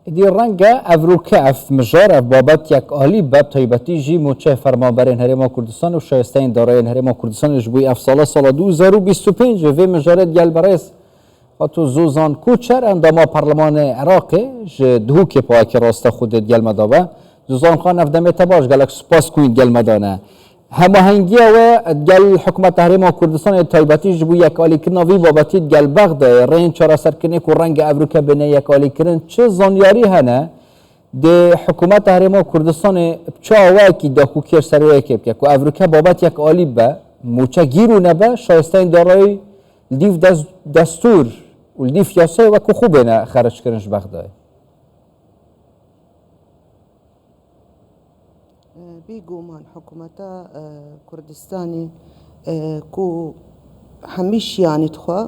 دی رنگا افروکه اف مجار اف بابت یک عالی باب تایبتی جی موچه فرمانبرین هرما کردستان و شایستین دارای هرما کردستان جبوی اف سال 2025 و مجارت گل برایس خاطو زوزان کوچر انداما پارلمان عراقی جدهو که پاک راست خودت گل مدابه زوزان خان افدمه تباش گلک سپاس کوین گل مدانه هماهنگی و گل حکومت هرما کردستان تایبتی جبو یک عالی کرنا وی بابتی گل بغده رین چرا سرکنه کو رنگ افروکه بنه یک عالی کرن چه زانیاری هنه ده حکومت هرما کردستان چاوه کی داکو کیر سروه که کو افروکه بابت یک عالی به موچه گیرو نبه شایستین دارای لیف دستور و لیف یاسه و کو خوبه نه خرج کرنش بغده بيقومان حكومتا كردستاني كو هميش يعني تخوا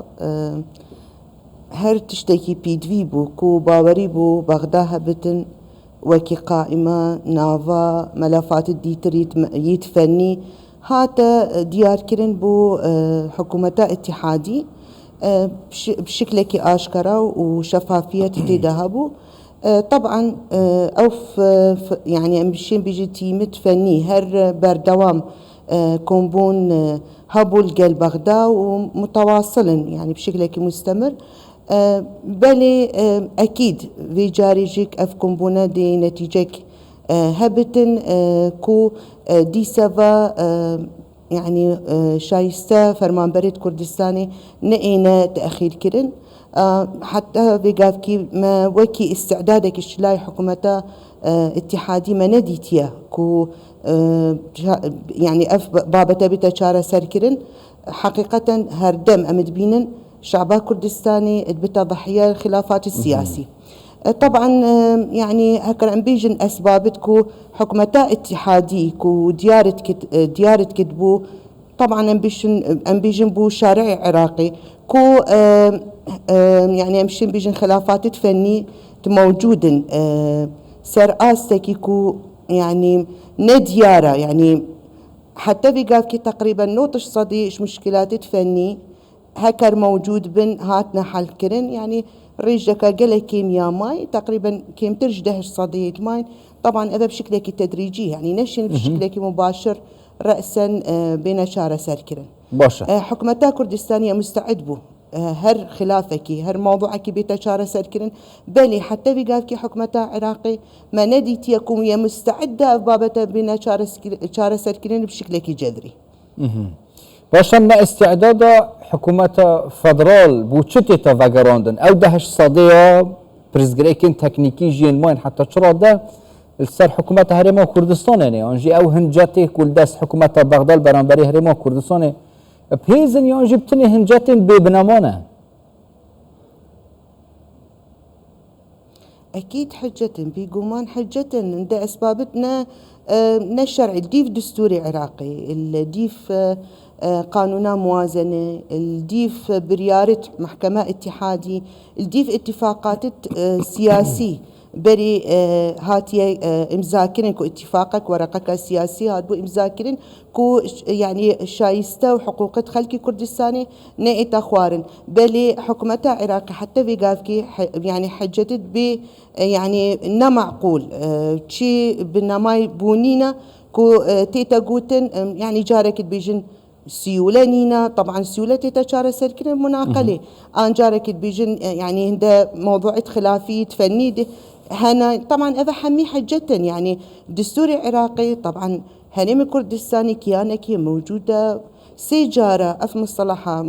هر تشتكي بيدوي بو كو باوري بو بغداها بتن وكي قائمة نافا ملفات الديتر يتفني هاتا ديار كرن بو حكومتا اتحادي بشكل كي آشكرا وشفافية تدهبو طبعا اوف يعني امشين بيجي تيمت فني هر بردوام كومبون هبول قل بغداد ومتواصلا يعني بشكل مستمر بل اكيد في جاريجيك اف كومبونا دي نتيجك هبتن كو دي سافا يعني شايستا فرمان بريد كردستاني نئينا تأخير كرن حتى بيقافكي ما وكي استعدادك الشلاي حكومتا اتحادي ما نديتيا كو يعني اف بابتا بيتا شارة سركرن حقيقة هردم امد بينن شعبا كردستاني بتا ضحية الخلافات السياسي طبعا يعني هكا امبيجن اسبابتكو حكومتا اتحادي كو ديارة كتبو طبعا امبيجن بو شارع عراقي كو يعني امشين بيجن خلافات تفني موجودن سر آستكي كو يعني نديارة يعني حتى في قافكي تقريبا نوطش صدي ايش مشكلات تفني هكر موجود بن هاتنا حل كرن يعني ريجك قال كيمياء ماي تقريبا كيم ترجدهش صدية ماي طبعا هذا بشكلك تدريجي يعني نشن بشكلك مباشر رأسا بين شارة سركرن باشا حكومتا كردستانية مستعد بو هر خلافك هر موضوعك بيتشارة سركرن بلي حتى في قافكي حكومتا عراقي ما نديت يكون هي مستعدة بابتا بين شارة سركرن بشكلك جذري باشا ما استعداد حكومة فدرال بوچتي تفاقراندن او دهش صادية برزقريكين تكنيكي جين موين حتى شرا ده السر حكومة هرما كردستان يعني انجي او هنجاتي كل دست حكومة بغداد برانبري هرما كردستان بهيزن يانجي بتني هنجاتين ببنامانه اكيد حجة بيقومان حجة عند اسبابتنا نشرع الديف دستوري عراقي الديف قانونا موازنة الديف بريارة محكمة اتحادي الديف اتفاقات سياسي بري هاتي امزاكرين كو اتفاقك ورقك سياسي هاد بو امزاكرين كو يعني شايسته وحقوق خلقي كردستاني نئت اخوارن بلي حكومتا عراقي حتى في قافكي يعني حجتت ب يعني نمعقول شي بنماي بونينا كو تيتا قوتن يعني جارك بيجن سيولة نينا طبعا سيولة تتشارة سركنا مناقلة أن جارك بيجن يعني عند موضوع خلافي تفني هنا طبعا هذا حمي حجة يعني دستوري عراقي طبعا هنم كردستاني كيانكي موجودة سيجارة أف مصطلحها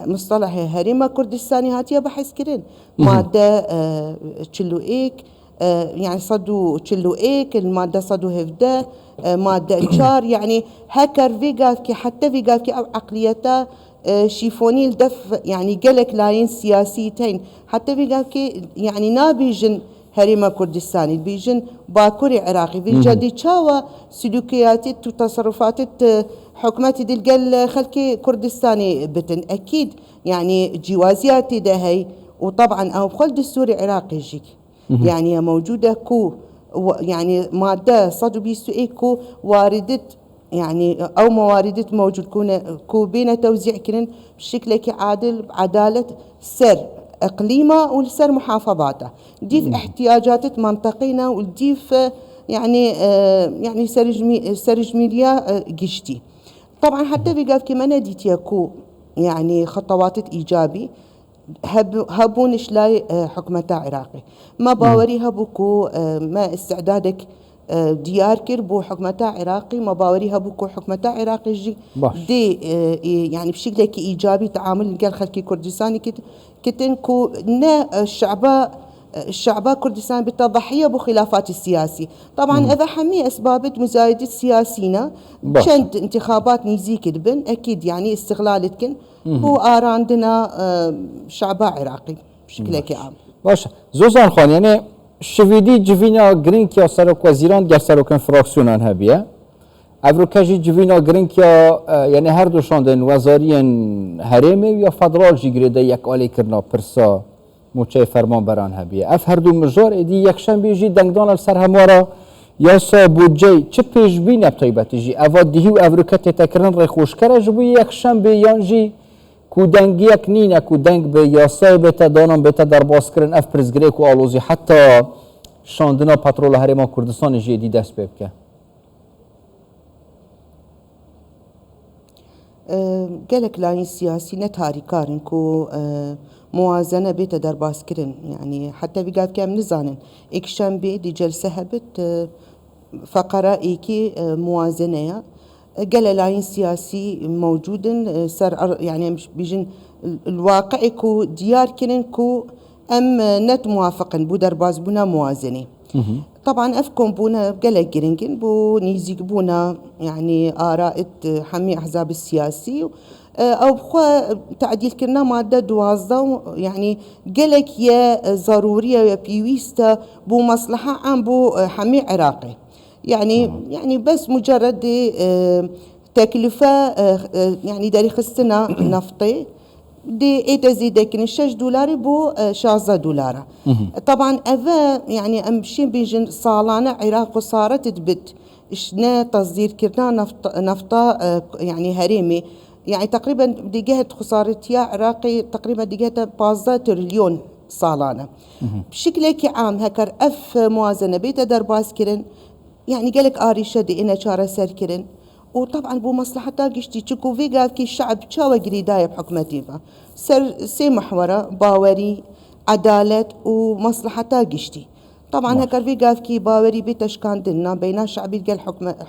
مصطلح هريمة كردستاني هاتيا بحث كرين مادة تشلو إيك يعني صدو تشلو إيك المادة صدو هفدا مادة انشار يعني هكر فيقافكي حتى فيقافكي أو عقليتا شيفوني الدف يعني قلك لاين سياسيتين حتى فيقافكي يعني نابيجن هريمة كردستاني بيجن باكوري عراقي في الجدي تشاوى سلوكيات وتصرفات حكوماتي دي القل خلكي كردستاني بتن أكيد يعني جوازياتي ده هي وطبعا أو بخل دستوري عراقي يجيك يعني موجودة كو يعني مادة صدو بيستو إيكو واردت يعني أو مواردة موجود كو بين توزيع كنن بشكل عادل عدالة سر إقليمه ولسر محافظاته ديف احتياجات منطقينا والديف يعني سرج ميليا قشتي طبعا حتى في قاف كما نديت يكو يعني خطوات إيجابي هبون شلاي حكمتا عراقي ما باوري هبوكو ما استعدادك ديار كر بو حكمتا عراقي ما باوري هبوكو حكمتا عراقي جي دي يعني بشكل إيجابي تعامل قال خلكي كردستاني كتن كو نا الشعباء كردستان بالتضحية بخلافات السياسي طبعا إذا حمي أسباب مزايدة السياسيين شند انتخابات نيزي كدبن أكيد يعني استغلالتكن هو آراندنا شعباء عراقي بشكل عام باشه زوزان خان يعني شویدی جوینا گرین کیا سرک وزیران گر سرکن فراکسیونان هبیه افروکاجی جوینا گرین کیا یعنی هر دوشان دن وزارین هرمه یا فدرال جیگریده یک آلی کرنا پرسا موچه فرمان بران هبیه اف هر دو مجار ادی یکشن بیجی دنگدان سر هموارا یا سا بودجه چه پیش بی نبتایبتی جی اواد دیهی و افروکت تکرن ری خوشکره جبوی یکشن بیان جی کو دنگ یک نینه کو دنگ به یاسای بتا دانم بتا در باز کرن اف پرزگری کو آلوزی حتی شاندنا پترول هرمان کردستان جدی دست ببکه قالك لاين سياسي نتاري كارن كو موازنة بيتا در باز كرن يعني حتى بقاف كام نزانن اكشان بي دي جلسة هبت فقرة ايكي موازنة قال لاين سياسي موجود سر يعني مش بيجن الواقع كو ديار كنن كو ام نت موافقن بو درباز بونا موازنه طبعا افكم بونا قال جرينجن بو نيزيك بونا يعني آراء حمي احزاب السياسي او بخوا تعديل كنا ماده دوازده يعني قالك يا ضروريه يا بيويستا بو مصلحه عام بو حمي عراقي يعني بس مجرد تكلفة يعني داري خستنا نفطي دي اي تزيدك $6 بو $16 طبعا اذا يعني امشي بيجن صالانة عراق وصارت تبت اشنا تصدير كرنا نفطة يعني هريمي يعني تقريبا دقيقة خسارتها عراقي تقريبا دقيقة 15 تريليون صالانة بشكل عام هكر اف موازنة بيتا درباس كرن يعني قالك آريشة دي إنا شارة سركرن وطبعا بو مصلحتها قشتي تشكو في قال كي الشعب تشاوى قريداية بحكمتيفا سي محورة باوري عدالة ومصلحتها قشتي طبعا هكر في قال كي باوري بيتشكان دلنا بين شعبي قال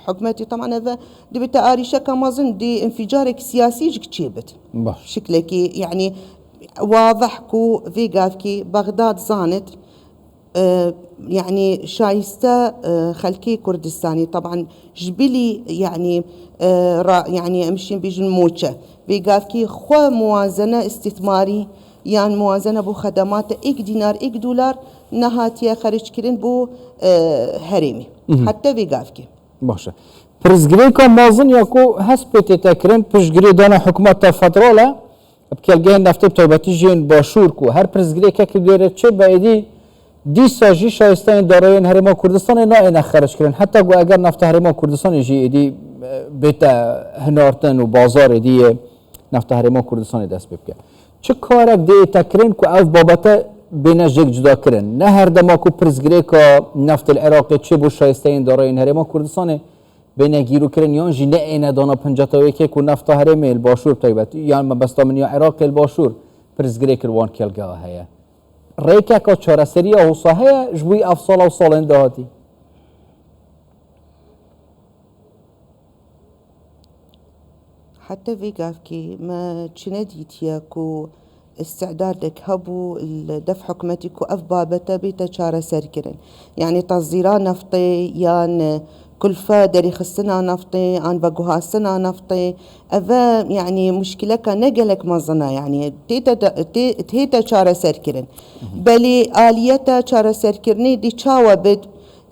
حكمتي طبعا هذا دي بتا آريشة كمازن دي انفجارك سياسي جك تشيبت شكلك يعني واضح كو في قال كي بغداد زانت يعني شايسته خلكي كردستاني طبعا جبلي يعني يعني امشي بيجن موچه بيقافكي خو موازنه استثماري يعني موازنه بو خدمات اك دينار اك دولار نهاتيا خرج كرين بو هريمي حتى بيقافكي باشه پرزگری که مازن یاکو هسپت تکرن پشگری دانا حکومت فدراله بکلگه نفته بتایبتی جین باشور کو هر پرزگری که کدیره چه بایدی دی ساجی شایسته دارای هرما کردستان نه خرج کردن حتی اگر نفت هرما کردستان جی دی بیت هنارتن و بازار دی نفت هرما کردستان دست بکه چه کارک دی تکرین کو اف بابت بین جگ جدا کردن نه هر دما کو پرزگری که نفت العراق چه بو شایسته دارای هرما کردستان بین گیرو کردن یا جی نه اینا دانا 51 که کو نفت هرما الباشور طیبت یعنی بستا من یا عراق الباشور پرزگری کروان کلگاه هیا ریکه که چهار سری اوصاها جوی افصال و سالن دهاتی حتى في قافكي ما تشنديتيا كو استعدادك هبو الدفع حكمتك اف بابتا بيتا شارة سركرن يعني تصديرا نفطي يان كلفة داري خسنا نفطي ان بقوها سنا نفطي اذا يعني مشكلة نقلك مظنا يعني تيتا شارة سركرن بلي آليتا شارة سركرني دي شاوة بد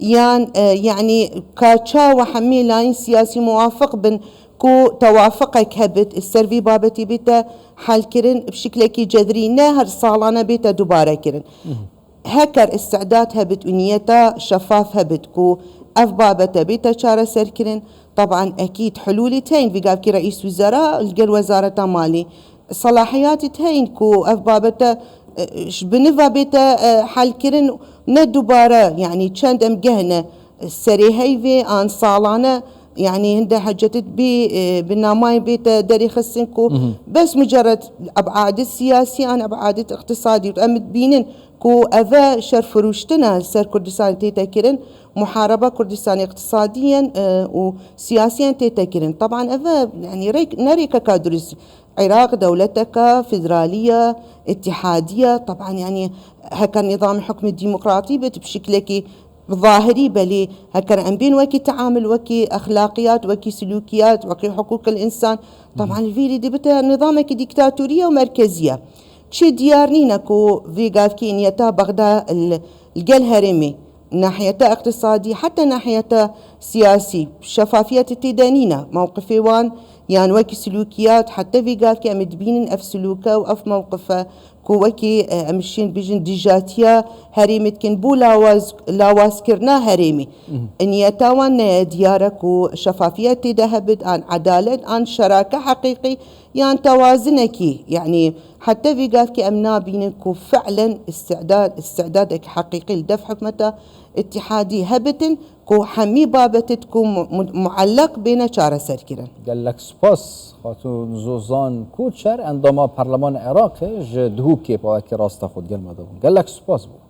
يعني كاشاوة حمي لاين سياسي موافق بن كو توافقك هبت السرفي بابتي بيتا حال كرن بشكل كي جذري نهر صالانة بيتا دوباره كرن هكر استعداد هبت ونيتا شفاف هبت كو اف بابتا بيتا شارة سر كرن طبعا اكيد حلولي تين في قاب كي رئيس وزراء القل وزارة مالي صلاحيات تين كو اف بابتا بنفا بيتا حل كرن ندوبارا يعني چند ام جهنا السريهي في ان صالانه يعني هنده حجتت بالناماي بيتا داري خسنكو بس مجرد ابعاد السياسي انا ابعاد اقتصادي وامد بينن كو افا شر فروشتنا سر كردستان تيتا كرن محاربة كردستان اقتصاديا وسياسيا تيتا كرن طبعا افا يعني نريكا كادرس عراق دولتك فيدرالية اتحادية طبعا يعني هكا نظام الحكم الديمقراطي بشكلك ظاهري بلي هكا عم بين وكي تعامل وكي اخلاقيات وكي سلوكيات وكي حقوق الانسان طبعا الفيري دي بتا نظامك ديكتاتورية ومركزية تشي ديارنينا كو في قافكي نيتا بغدا الجل هرمي ناحية اقتصادي حتى ناحية سياسي شفافية التدانينا موقفي وان يعني وكي سلوكيات حتى في قافكي امدبين اف سلوكه واف موقفه كو وكي امشين بيجن ديجاتيا هريمت كن بو لاواز كرنا هريمي نيتا وان ديارك وشفافية تدهبد عن عدالة عن شراكة حقيقي يعني توازنكي يعني حتى في قافكي امنا بينكو فعلا استعدادك حقيقي لدفع حكمته اتحادي هبتن كو حمي بابتتكو معلق بين شارة سركرا قال لك سپاس خاتون زوزان کوچر انداما پارلمان عراق جدهوکی با که راست خود قال لك سپاس بو